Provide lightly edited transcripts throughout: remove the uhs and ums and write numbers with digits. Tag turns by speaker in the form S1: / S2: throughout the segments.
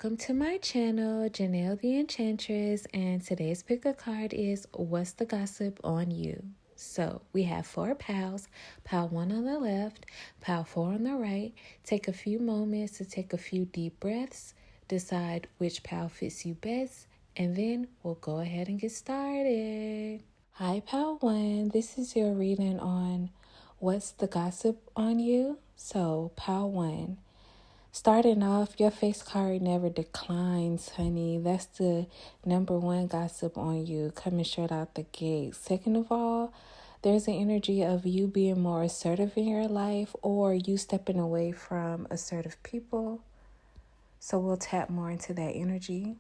S1: Welcome to my channel, Janelle the Enchantress, and today's pick a card is What's the Gossip on You? So we have 4 piles, pile 1 on the left, pile 4 on the right. Take a few moments to take a few deep breaths, decide which pile fits you best, and then we'll go ahead and get started. Hi pile 1, this is your reading on What's the Gossip on You? So pile 1. Starting off, your face card never declines, honey. That's the number 1 gossip on you, coming straight out the gate. Second of all, there's an energy of you being more assertive in your life or you stepping away from assertive people. So we'll tap more into that energy.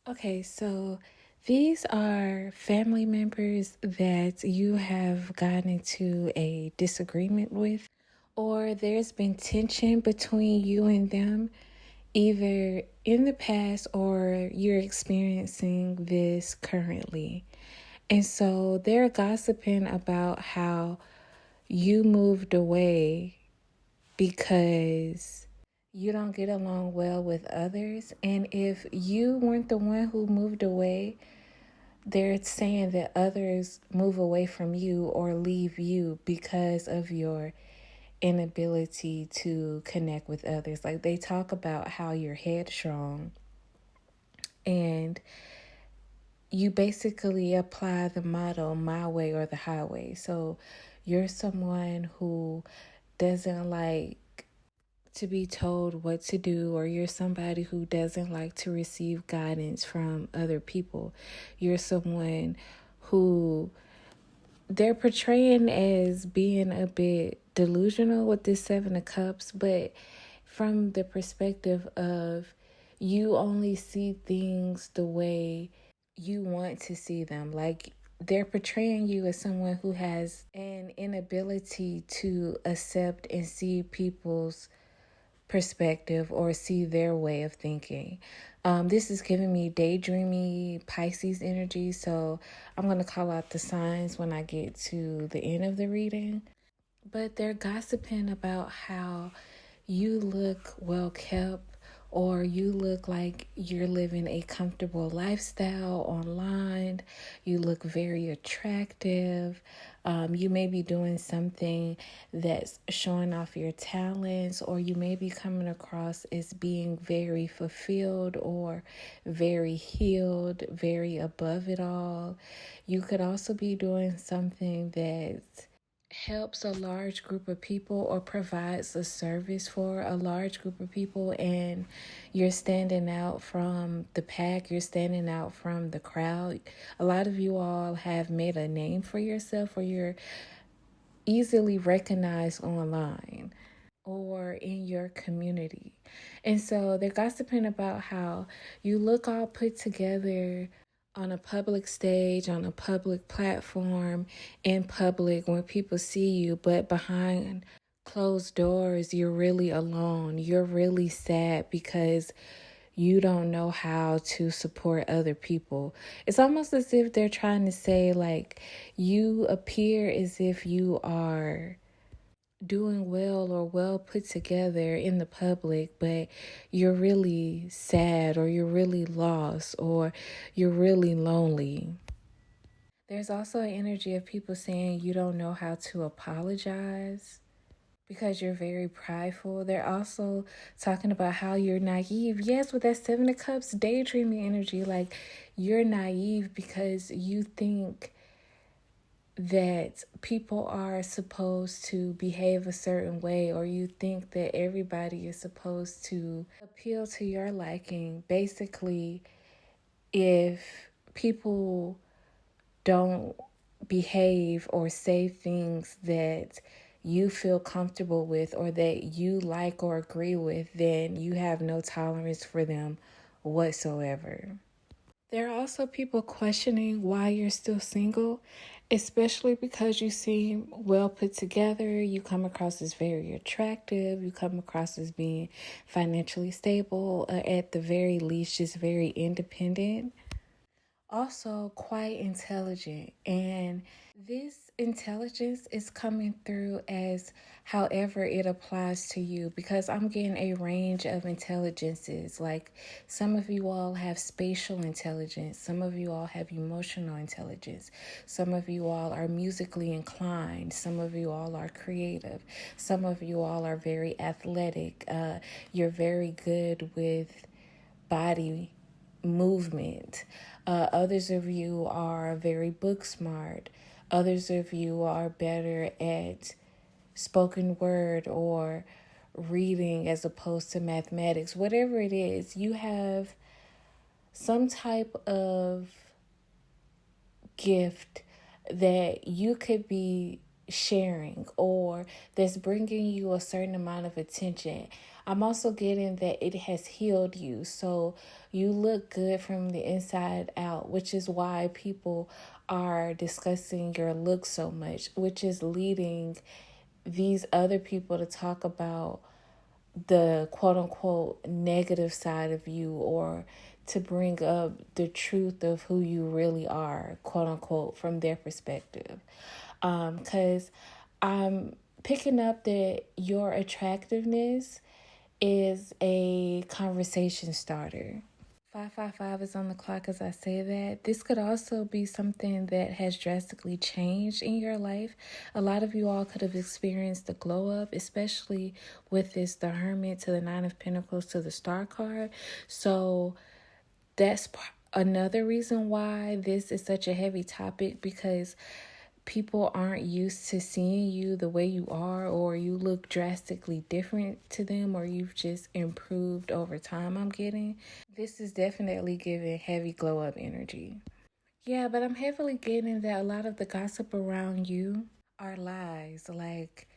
S1: Okay, so these are family members that you have gotten into a disagreement with, or there's been tension between you and them, either in the past or you're experiencing this currently. And so they're gossiping about how you moved away because you don't get along well with others. And if you weren't the one who moved away, they're saying that others move away from you or leave you because of your inability to connect with others. Like they talk about how you're headstrong and you basically apply the motto my way or the highway. So you're someone who doesn't like to be told what to do, or you're somebody who doesn't like to receive guidance from other people. You're someone who they're portraying as being a bit delusional with this 7 of Cups, but from the perspective of you only see things the way you want to see them. Like they're portraying you as someone who has an inability to accept and see people's perspective or see their way of thinking. This is giving me daydreamy Pisces energy, so I'm going to call out the signs when I get to the end of the reading. But they're gossiping about how you look well kept, or you look like you're living a comfortable lifestyle online. You look very attractive. You may be doing something that's showing off your talents, or you may be coming across as being very fulfilled or very healed, very above it all. You could also be doing something that helps a large group of people or provides a service for a large group of people, and you're standing out from the pack, you're standing out from the crowd. A lot of you all have made a name for yourself, or you're easily recognized online or in your community. And so they're gossiping about how you look all put together on a public stage, on a public platform, in public when people see you, but behind closed doors, you're really alone. You're really sad because you don't know how to support other people. It's almost as if they're trying to say, like, you appear as if you are doing well or well put together in the public, but you're really sad, or you're really lost, or you're really lonely. There's also an energy of people saying you don't know how to apologize because you're very prideful. They're also talking about how you're naive. Yes, with that 7 of Cups daydreaming energy, like you're naive because you think that people are supposed to behave a certain way, or you think that everybody is supposed to appeal to your liking. Basically, if people don't behave or say things that you feel comfortable with or that you like or agree with, then you have no tolerance for them whatsoever. There are also people questioning why you're still single, especially because you seem well put together. You come across as very attractive. You come across as being financially stable, at the very least, just very independent. also quite intelligent. And this intelligence is coming through as however it applies to you, because I'm getting a range of intelligences. Like, some of you all have spatial intelligence, some of you all have emotional intelligence, some of you all are musically inclined, some of you all are creative, some of you all are very athletic. You're very good with body movement. Others of you are very book smart. Others of you are better at spoken word or reading as opposed to mathematics. Whatever it is, you have some type of gift that you could be sharing, or that's bringing you a certain amount of attention. I'm also getting that it has healed you. So you look good from the inside out, which is why people are discussing your look so much, which is leading these other people to talk about the quote unquote negative side of you, or to bring up the truth of who you really are, quote unquote, from their perspective. Because I'm picking up that your attractiveness is a conversation starter. 555 is on the clock as I say that. This could also be something that has drastically changed in your life. A lot of you all could have experienced the glow up, especially with this, the Hermit to the Nine of Pentacles to the Star card. So that's another reason why this is such a heavy topic, because people aren't used to seeing you the way you are, or you look drastically different to them, or you've just improved over time. I'm getting this is definitely giving heavy glow up energy. Yeah, but I'm heavily getting that a lot of the gossip around you are lies. Like,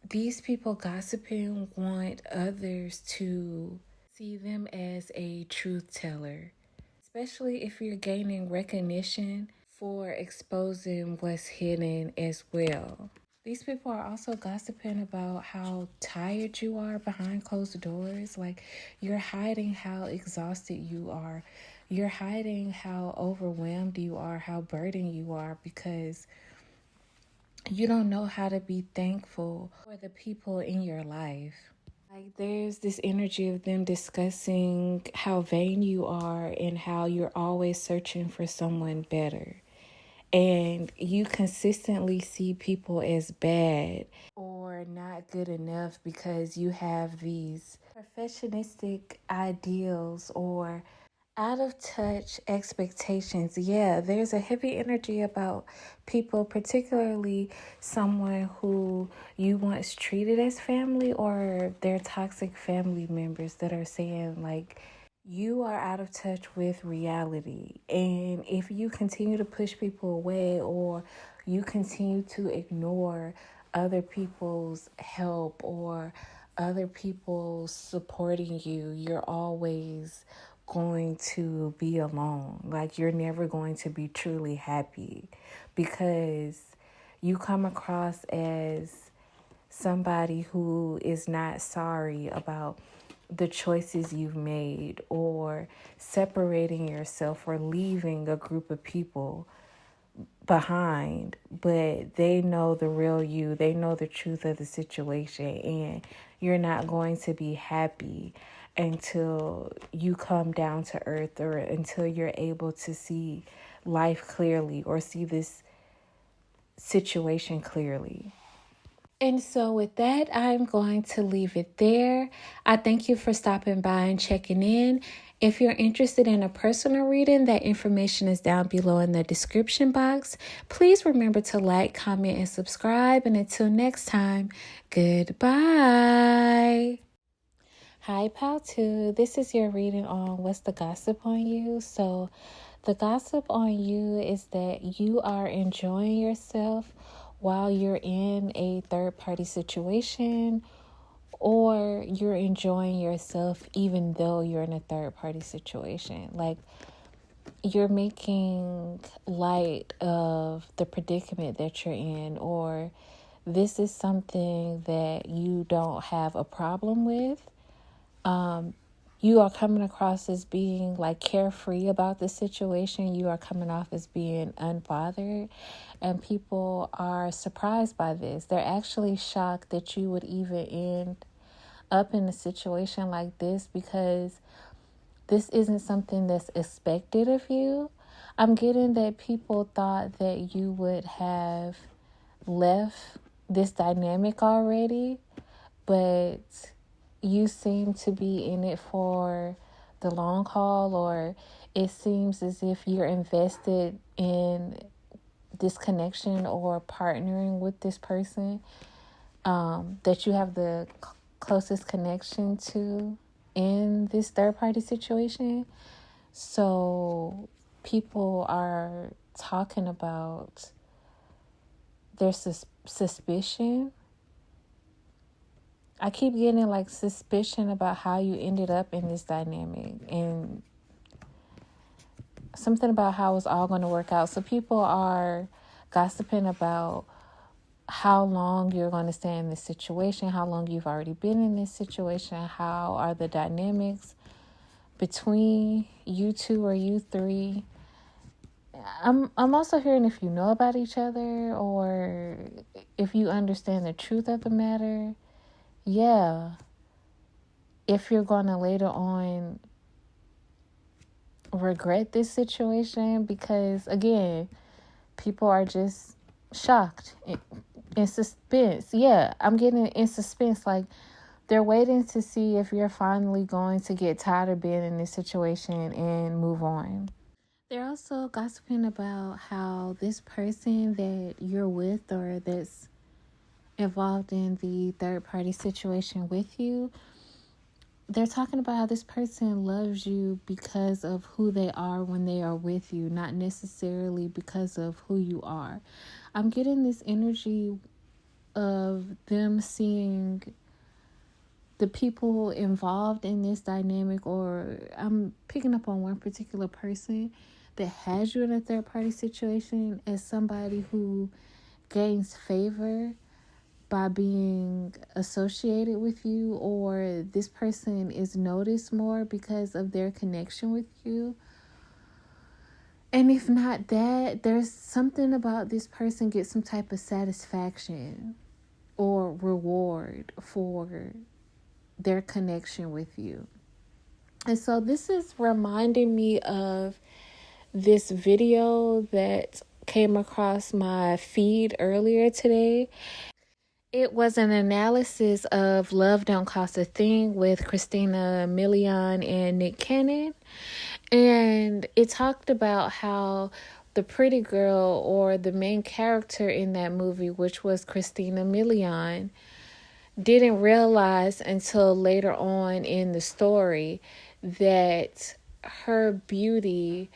S1: these people gossiping want others to see them as a truth teller, especially if you're gaining recognition for exposing what's hidden as well. These people are also gossiping about how tired you are behind closed doors. Like, you're hiding how exhausted you are. You're hiding how overwhelmed you are, how burdened you are, because you don't know how to be thankful for the people in your life. Like, there's this energy of them discussing how vain you are and how you're always searching for someone better. And you consistently see people as bad or not good enough because you have these perfectionistic ideals or out of touch expectations. Yeah, there's a heavy energy about people, particularly someone who you once treated as family, or their toxic family members that are saying, like, you are out of touch with reality. And if you continue to push people away, or you continue to ignore other people's help or other people supporting you, you're always going to be alone. Like, you're never going to be truly happy, because you come across as somebody who is not sorry about the choices you've made, or separating yourself or leaving a group of people behind, but they know the real you, they know the truth of the situation, and you're not going to be happy until you come down to earth, or until you're able to see life clearly or see this situation clearly. And so, with that, I'm going to leave it there. I thank you for stopping by and checking in. If you're interested in a personal reading, that information is down below in the description box. Please remember to like, comment, and subscribe. And until next time, goodbye. Hi, Pal 2. This is your reading on What's the Gossip on You. So, the gossip on you is that you are enjoying yourself while you're in a third party situation, or you're enjoying yourself even though you're in a third party situation. Like, you're making light of the predicament that you're in, or this is something that you don't have a problem with. you are coming across as being like carefree about the situation. You are coming off as being unbothered. And people are surprised by this. They're actually shocked that you would even end up in a situation like this, because this isn't something that's expected of you. I'm getting that people thought that you would have left this dynamic already, but you seem to be in it for the long haul, or it seems as if you're invested in this connection or partnering with this person that you have the closest connection to in this third party situation. So people are talking about their suspicion. I keep getting like suspicion about how you ended up in this dynamic, and something about how it's all going to work out. So people are gossiping about how long you're going to stay in this situation, how long you've already been in this situation, how are the dynamics between you two or you three. I'm also hearing if you know about each other or if you understand the truth of the matter. Yeah. If you're going to later on regret this situation, because again, people are just shocked, in suspense. Yeah, I'm getting in suspense. Like, they're waiting to see if you're finally going to get tired of being in this situation and move on. They're also gossiping about how this person that you're with or that's involved in the third party situation with you, they're talking about how this person loves you because of who they are when they are with you, not necessarily because of who you are. I'm getting this energy of them seeing the people involved in this dynamic, or I'm picking up on one particular person that has you in a third party situation as somebody who gains favor by being associated with you, or this person is noticed more because of their connection with you. And if not that, there's something about this person gets some type of satisfaction or reward for their connection with you. And so this is reminding me of this video that came across my feed earlier today. It was an analysis of Love Don't Cost a Thing with Christina Milian and Nick Cannon. And it talked about how the pretty girl, or the main character in that movie, which was Christina Milian, didn't realize until later on in the story that her beauty,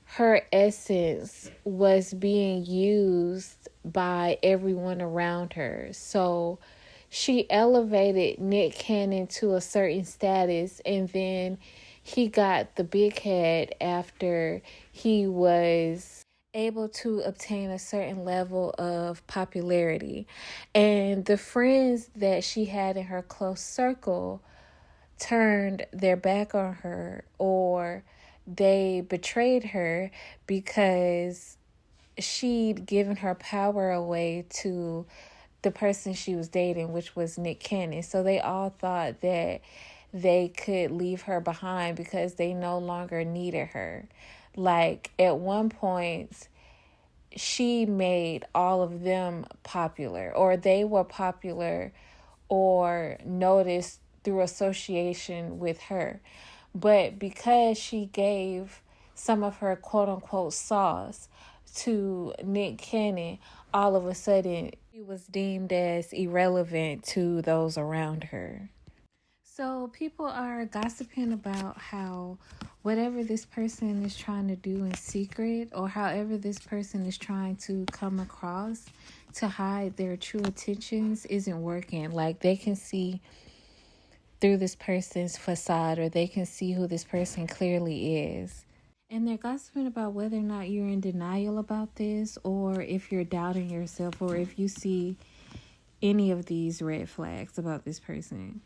S1: her essence was being used by everyone around her. So she elevated Nick Cannon to a certain status, and then he got the big head after he was able to obtain a certain level of popularity. And the friends that she had in her close circle turned their back on her, or they betrayed her because she'd given her power away to the person she was dating, which was Nick Cannon. So they all thought that they could leave her behind because they no longer needed her. Like, at one point, she made all of them popular, or they were popular or noticed through association with her. But because she gave some of her quote unquote sauce to Nick Cannon, all of a sudden she was deemed as irrelevant to those around her. So people are gossiping about how whatever this person is trying to do in secret, or however this person is trying to come across to hide their true intentions, isn't working. Like, they can see through this person's facade, or they can see who this person clearly is. And they're gossiping about whether or not you're in denial about this, or if you're doubting yourself, or if you see any of these red flags about this person.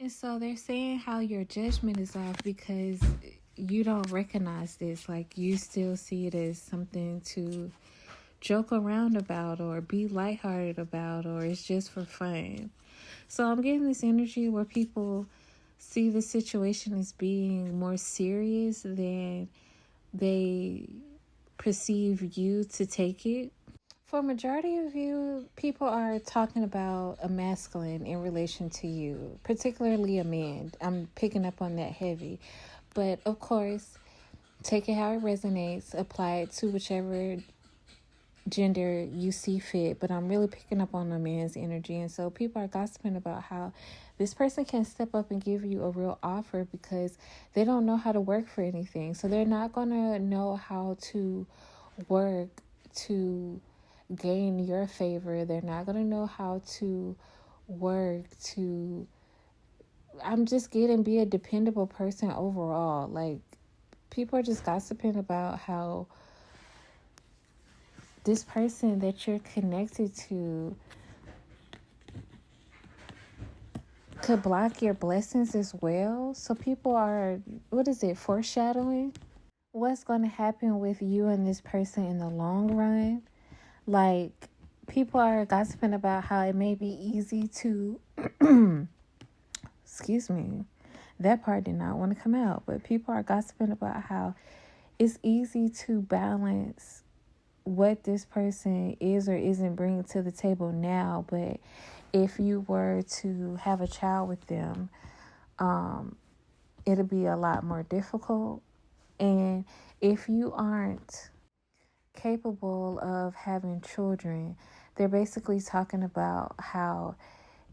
S1: And so they're saying how your judgment is off because you don't recognize this. Like, you still see it as something to joke around about or be lighthearted about, or it's just for fun. So I'm getting this energy where people see the situation as being more serious than they perceive you to take it. For a majority of you, people are talking about a masculine in relation to you, particularly a man. I'm picking up on that heavy. But of course, take it how it resonates, apply it to whichever gender you see fit. But I'm really picking up on a man's energy. And so people are gossiping about how this person can step up and give you a real offer because they don't know how to work for anything. So they're not going to know how to work to gain your favor. They're not going to know how to work to, I'm just getting, be a dependable person overall. Like, people are just gossiping about how this person that you're connected to could block your blessings as well. So people are, what is it, foreshadowing what's going to happen with you and this person in the long run. Like, people are gossiping about how it may be easy to, excuse me, that part did not want to come out, but people are gossiping about how it's easy to balance what this person is or isn't bringing to the table now, but if you were to have a child with them, it'll be a lot more difficult. And if you aren't capable of having children, they're basically talking about how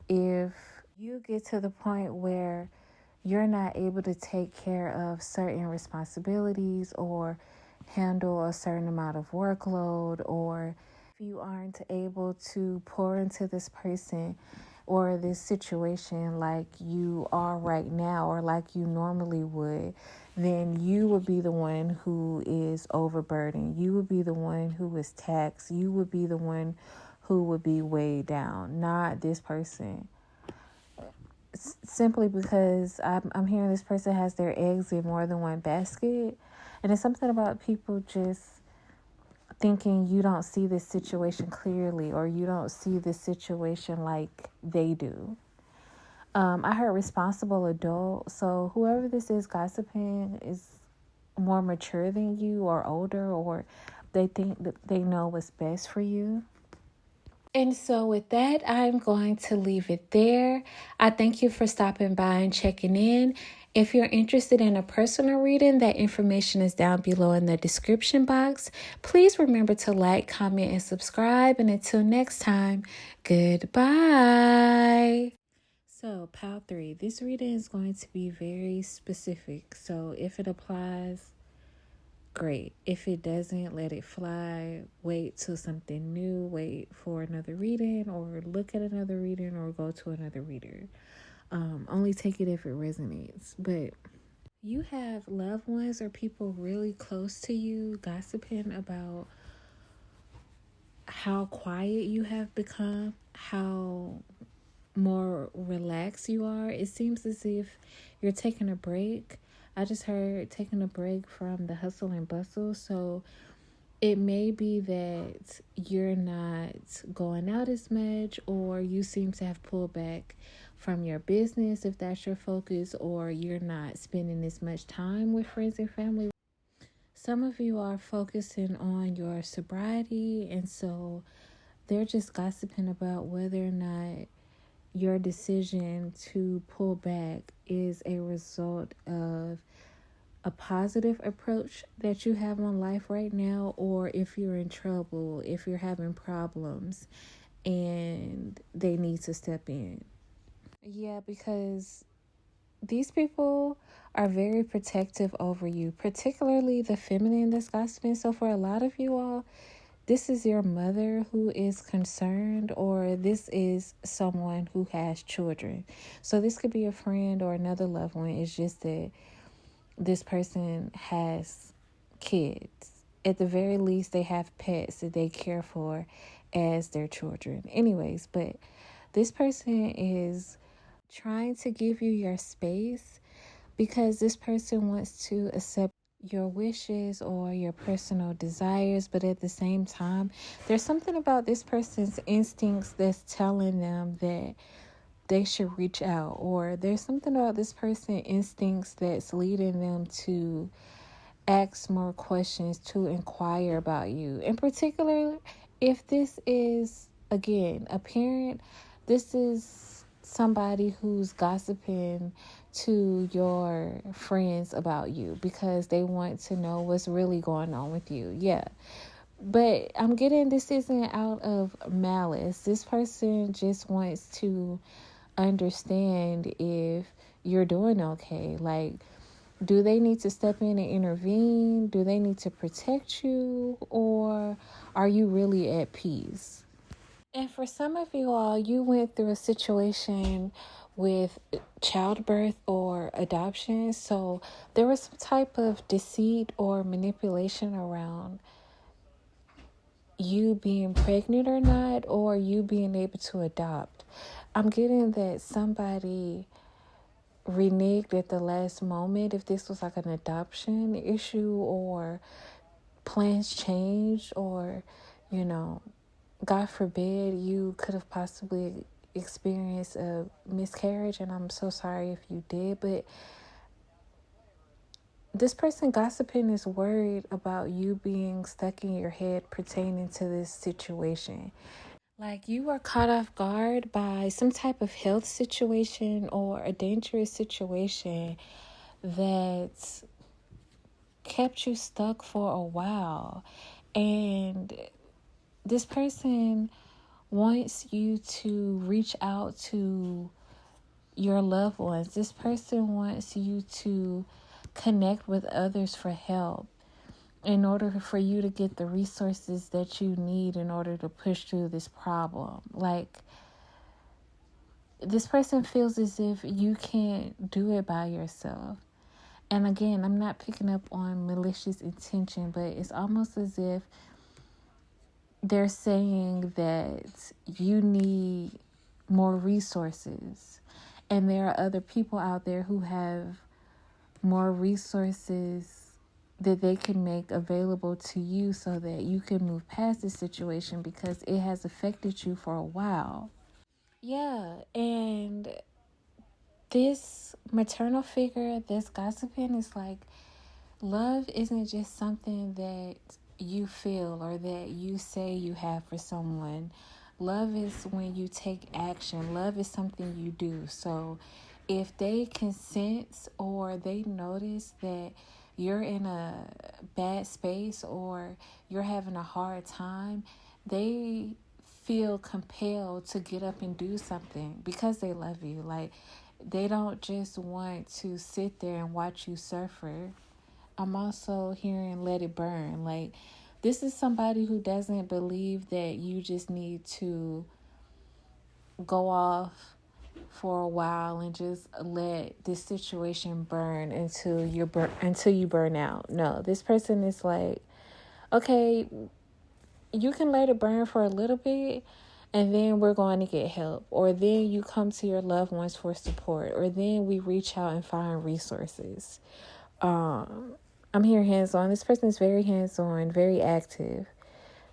S1: if you get to the point where you're not able to take care of certain responsibilities or handle a certain amount of workload, or if you aren't able to pour into this person or this situation like you are right now or like you normally would, then you would be the one who is overburdened. You would be the one who is taxed. You would be the one who would be weighed down, not this person. Simply because I'm hearing this person has their eggs in more than one basket. And it's something about people just thinking you don't see this situation clearly or you don't see this situation like they do. I heard responsible adult. So whoever this is gossiping is more mature than you or older, or they think that they know what's best for you. And so with that, I'm going to leave it there. I thank you for stopping by and checking in. If you're interested in a personal reading, that information is down below in the description box. Please remember to like, comment, and subscribe. And until next time, goodbye. So, Pile 3, this reading is going to be very specific. So if it applies, great. If it doesn't, let it fly. Wait till something new. Wait for another reading, or look at another reading, or go to another reader. Only take it if it resonates. But you have loved ones or people really close to you gossiping about how quiet you have become, how more relaxed you are. It seems as if you're taking a break. I just heard taking a break from the hustle and bustle. So it may be that you're not going out as much, or you seem to have pulled back from your business if that's your focus, or you're not spending as much time with friends and family. Some of you are focusing on your sobriety, and so they're just gossiping about whether or not your decision to pull back is a result of a positive approach that you have on life right now, or if you're in trouble, if you're having problems and they need to step in. Yeah, because these people are very protective over you, particularly the feminine that's gossiping. So for a lot of you all, this is your mother who is concerned, or this is someone who has children. So this could be a friend or another loved one. It's just that this person has kids. At the very least, they have pets that they care for as their children. Anyways, but this person is trying to give you your space because this person wants to accept your wishes or your personal desires, but at the same time, there's something about this person's instincts that's telling them that they should reach out, or there's something about this person's instincts that's leading them to ask more questions, to inquire about you. In particular, if this is, again, a parent, this is somebody who's gossiping to your friends about you because they want to know what's really going on with you. Yeah. But I'm getting this isn't out of malice. This person just wants to understand if you're doing okay. Like, do they need to step in and intervene? Do they need to protect you? Or are you really at peace? And for some of you all, you went through a situation with childbirth or adoption. So there was some type of deceit or manipulation around you being pregnant or not, or you being able to adopt. I'm getting that somebody reneged at the last moment if this was like an adoption issue, or plans changed, or, you know, God forbid, you could have possibly experienced a miscarriage, and I'm so sorry if you did, but this person gossiping is worried about you being stuck in your head pertaining to this situation. Like, you were caught off guard by some type of health situation or a dangerous situation that kept you stuck for a while. And this person wants you to reach out to your loved ones. This person wants you to connect with others for help in order for you to get the resources that you need in order to push through this problem. Like, this person feels as if you can't do it by yourself. And again, I'm not picking up on malicious intention, but it's almost as if they're saying that you need more resources. And there are other people out there who have more resources that they can make available to you so that you can move past this situation because it has affected you for a while. Yeah, and this maternal figure that's gossiping is like, love isn't just something that you feel or that you say you have for someone. Love is when you take action. Love is something you do. So if they can sense or they notice that you're in a bad space or you're having a hard time, they feel compelled to get up and do something because they love you. Like, they don't just want to sit there and watch you suffer. I'm also hearing let it burn. Like, this is somebody who doesn't believe that you just need to go off for a while and just let this situation burn until you burn out. No, this person is like, okay, you can let it burn for a little bit, and then we're going to get help, or then you come to your loved ones for support, or then we reach out and find resources. I'm here hands-on. This person is very hands-on, very active.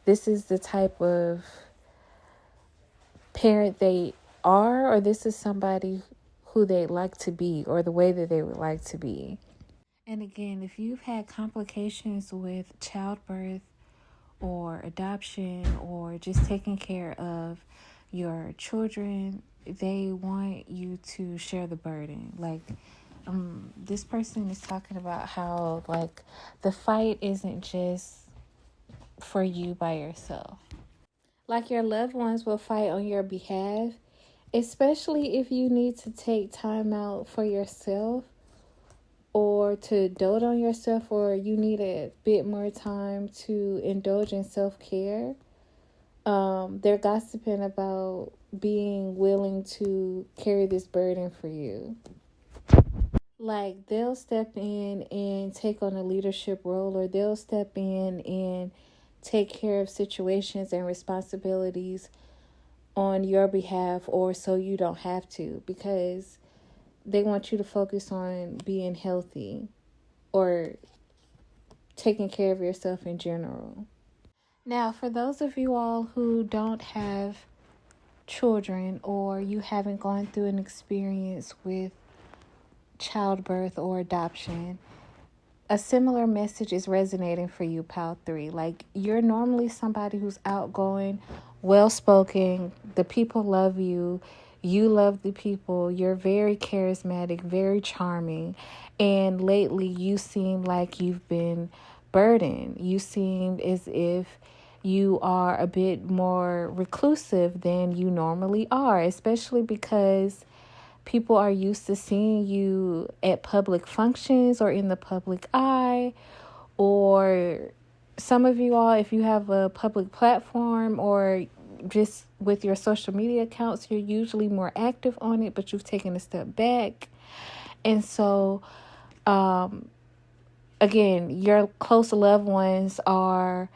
S1: This is the type of parent they are, or this is somebody who they like to be, or the way that they would like to be. And again, if you've had complications with childbirth or adoption or just taking care of your children, they want you to share the burden. Like, this person is talking about how, like, the fight isn't just for you by yourself. Like, your loved ones will fight on your behalf, especially if you need to take time out for yourself or to dote on yourself, or you need a bit more time to indulge in self-care. They're gossiping about being willing to carry this burden for you. Like, they'll step in and take on a leadership role, or they'll step in and take care of situations and responsibilities on your behalf, or so you don't have to, because they want you to focus on being healthy or taking care of yourself in general. Now, for those of you all who don't have children, or you haven't gone through an experience with childbirth or adoption, a similar message is resonating for you, Pal 3. Like, you're normally somebody who's outgoing, well spoken, the people love you, you love the people, you're very charismatic, very charming, and lately you seem like you've been burdened. You seem as if you are a bit more reclusive than you normally are, especially because people are used to seeing you at public functions or in the public eye, or some of you all, if you have a public platform or just with your social media accounts, you're usually more active on it, but you've taken a step back. And so, again, your close loved ones are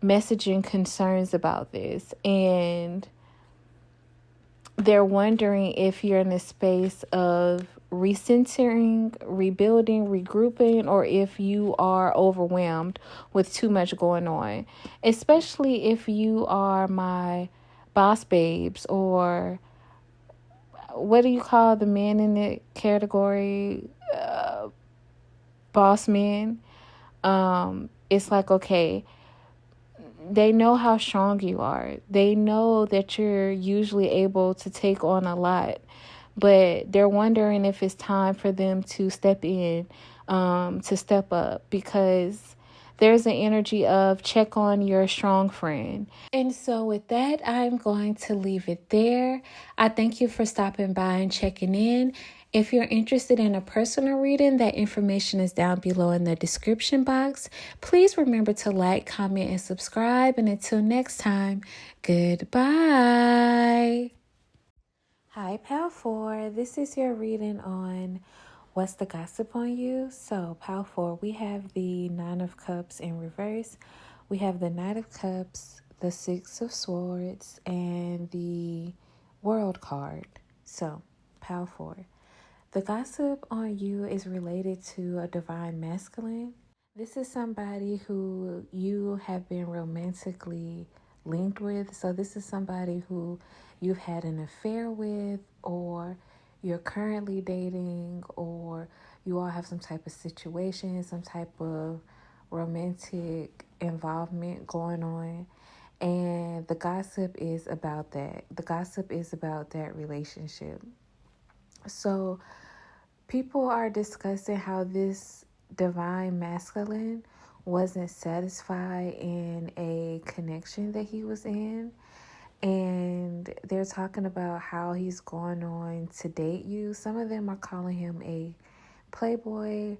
S1: messaging concerns about this, and they're wondering if you're in a space of recentering, rebuilding, regrouping, or if you are overwhelmed with too much going on. Especially if you are my boss babes, or what do you call the men in the category? Boss men. It's like, okay, they know how strong you are. They know that you're usually able to take on a lot, but they're wondering if it's time for them to step in, to step up, because there's an energy of check on your strong friend. And so with that, I'm going to leave it there. I thank you for stopping by and checking in. If you're interested in a personal reading, that information is down below in the description box. Please remember to like, comment, and subscribe. And until next time, goodbye. Hi, Pal 4. This is your reading on What's the Gossip on You? So, Pal 4, we have the Nine of Cups in reverse. We have the Knight of Cups, the Six of Swords, and the World card. So, Pal 4. The gossip on you is related to a divine masculine. This is somebody who you have been romantically linked with. So this is somebody who you've had an affair with, or you're currently dating, or you all have some type of situation, some type of romantic involvement going on. And the gossip is about that. The gossip is about that relationship. So people are discussing how this divine masculine wasn't satisfied in a connection that he was in. And they're talking about how he's going on to date you. Some of them are calling him a playboy.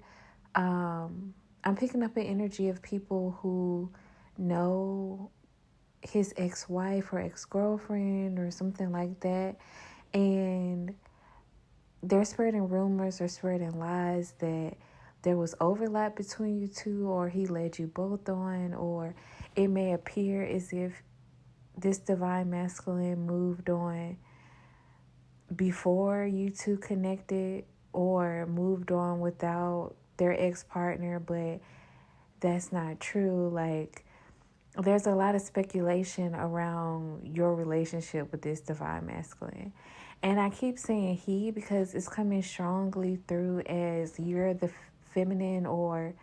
S1: I'm picking up an energy of people who know his ex-wife or ex-girlfriend or something like that. And they're spreading rumors or spreading lies that there was overlap between you two, or he led you both on, or it may appear as if this divine masculine moved on before you two connected, or moved on without their ex-partner, but that's not true. Like, there's a lot of speculation around your relationship with this divine masculine. And I keep saying he because it's coming strongly through as you're the feminine, or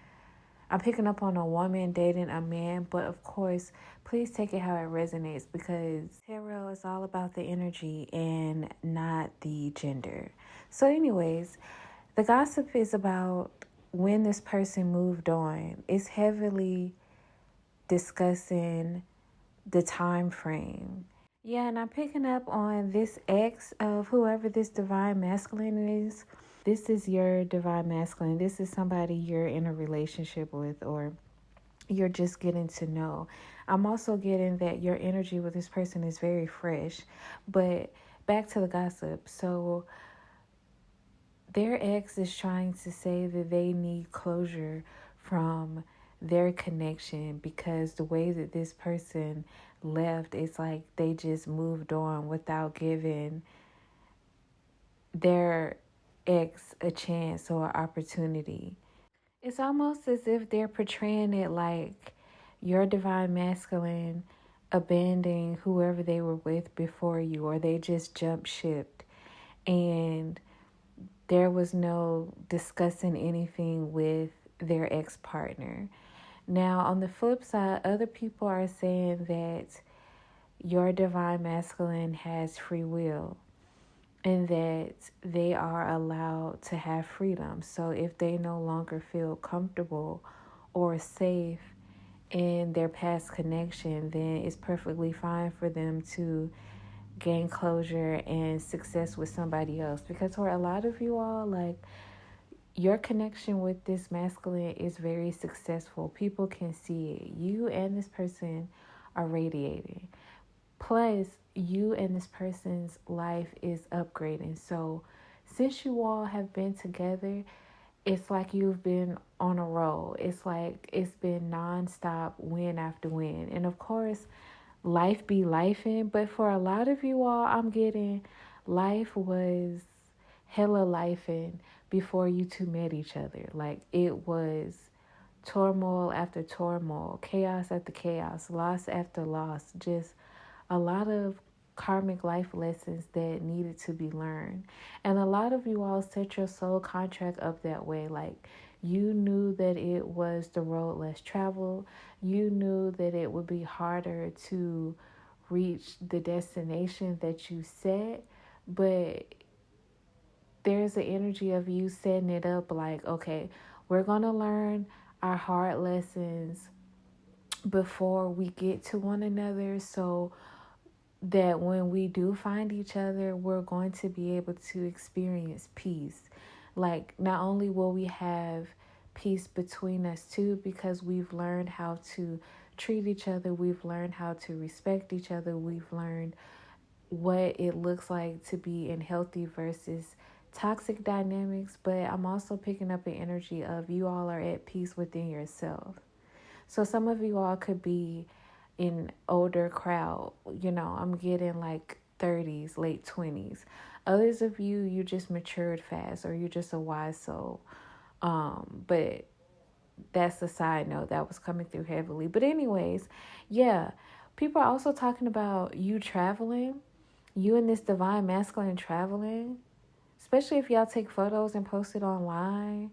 S1: I'm picking up on a woman dating a man. But of course, please take it how it resonates, because tarot is all about the energy and not the gender. So anyways, the gossip is about when this person moved on. It's heavily discussing the time frame. Yeah, and I'm picking up on this ex of whoever this divine masculine is. This is your divine masculine. This is somebody you're in a relationship with, or you're just getting to know. I'm also getting that your energy with this person is very fresh. But back to the gossip. So their ex is trying to say that they need closure from their connection, because the way that this person left. It's like they just moved on without giving their ex a chance or opportunity. It's almost as if they're portraying it like your divine masculine abandoning whoever they were with before you, or they just jumped shipped and there was no discussing anything with their ex partner. Now, on the flip side, other people are saying that your divine masculine has free will and that they are allowed to have freedom. So if they no longer feel comfortable or safe in their past connection, then it's perfectly fine for them to gain closure and success with somebody else. Because for a lot of you all, like, your connection with this masculine is very successful. People can see it. You and this person are radiating. Plus, you and this person's life is upgrading. So, since you all have been together, it's like you've been on a roll. It's like it's been nonstop win after win. And of course, life be lifing. But for a lot of you all, I'm getting life was hella lifing before you two met each other. Like, it was turmoil after turmoil, chaos after chaos, loss after loss, just a lot of karmic life lessons that needed to be learned. And a lot of you all set your soul contract up that way. Like, you knew that it was the road less traveled. You knew that it would be harder to reach the destination that you set. But there's an energy of you setting it up like, okay, we're going to learn our hard lessons before we get to one another, so that when we do find each other, we're going to be able to experience peace. Like, not only will we have peace between us two because we've learned how to treat each other, we've learned how to respect each other, we've learned what it looks like to be in healthy versus toxic dynamics, but I'm also picking up an energy of you all are at peace within yourself. So some of you all could be in older crowd, I'm getting like 30s, late 20s. Others of you, you just matured fast or you're just a wise soul. But that's a side note that was coming through heavily. But anyways, yeah, people are also talking about you traveling, you and this divine masculine traveling, especially if y'all take photos and post it online.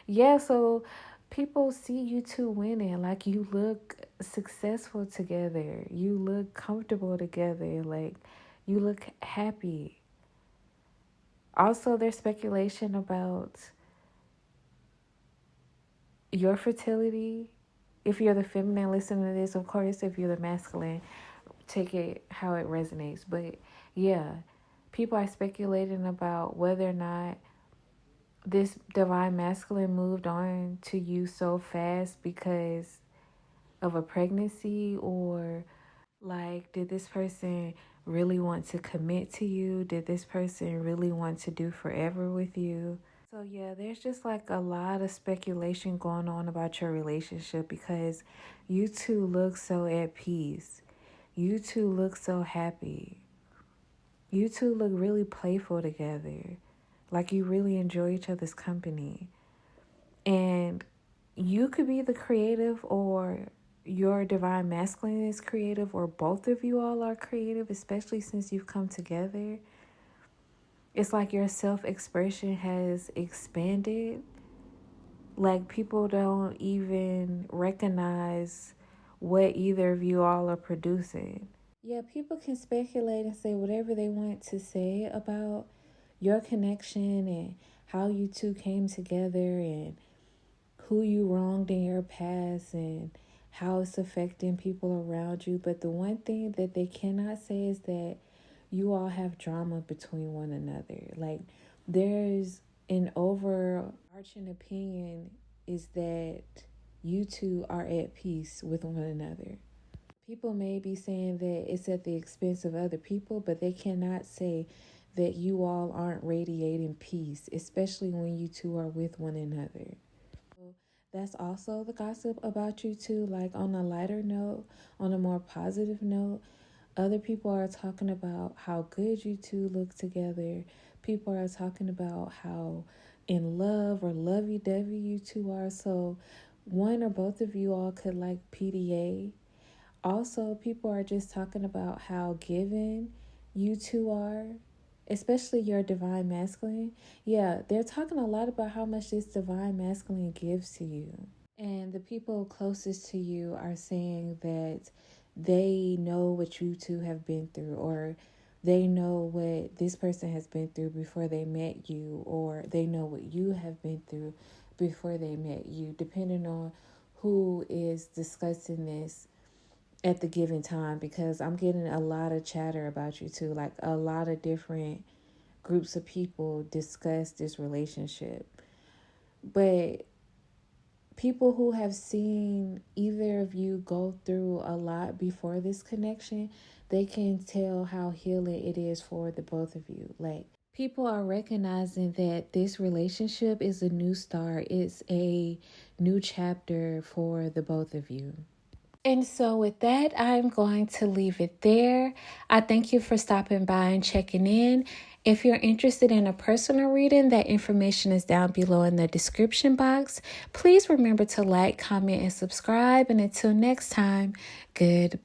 S1: Yeah, so people see you two winning. Like, you look successful together. You look comfortable together. Like, you look happy. Also, there's speculation about your fertility. If you're the feminine, listen to this. Of course, if you're the masculine, take it how it resonates. But yeah, people are speculating about whether or not this divine masculine moved on to you so fast because of a pregnancy, or like, did this person really want to commit to you? Did this person really want to do forever with you? So yeah, there's just like a lot of speculation going on about your relationship because you two look so at peace. You two look so happy. You two look really playful together. Like, you really enjoy each other's company. And you could be the creative, or your divine masculine is creative, or both of you all are creative, especially since you've come together. It's like your self-expression has expanded. Like, people don't even recognize what either of you all are producing. Yeah, people can speculate and say whatever they want to say about your connection and how you two came together and who you wronged in your past and how it's affecting people around you. But the one thing that they cannot say is that you all have drama between one another. Like, there's an overarching opinion is that you two are at peace with one another. People may be saying that it's at the expense of other people, but they cannot say that you all aren't radiating peace, especially when you two are with one another. So That's also the gossip about you too. Like on a lighter note, on a more positive note, other people are talking about how good you two look together. People are talking about how in love or lovey-dovey you two are. So one or both of you all could like PDA. Also, people are just talking about how given you two are, especially your divine masculine. Yeah, they're talking a lot about how much this divine masculine gives to you. And the people closest to you are saying that they know what you two have been through, or they know what this person has been through before they met you, or they know what you have been through before they met you, depending on who is discussing this at the given time. Because I'm getting a lot of chatter about you too, like a lot of different groups of people discuss this relationship. But people who have seen either of you go through a lot before this connection, they can tell how healing it is for the both of you. Like, people are recognizing that this relationship is a new start, it's a new chapter for the both of you. And so, with that, I'm going to leave it there. I thank you for stopping by and checking in. If you're interested in a personal reading, that information is down below in the description box. Please remember to like, comment, and subscribe. And until next time, goodbye.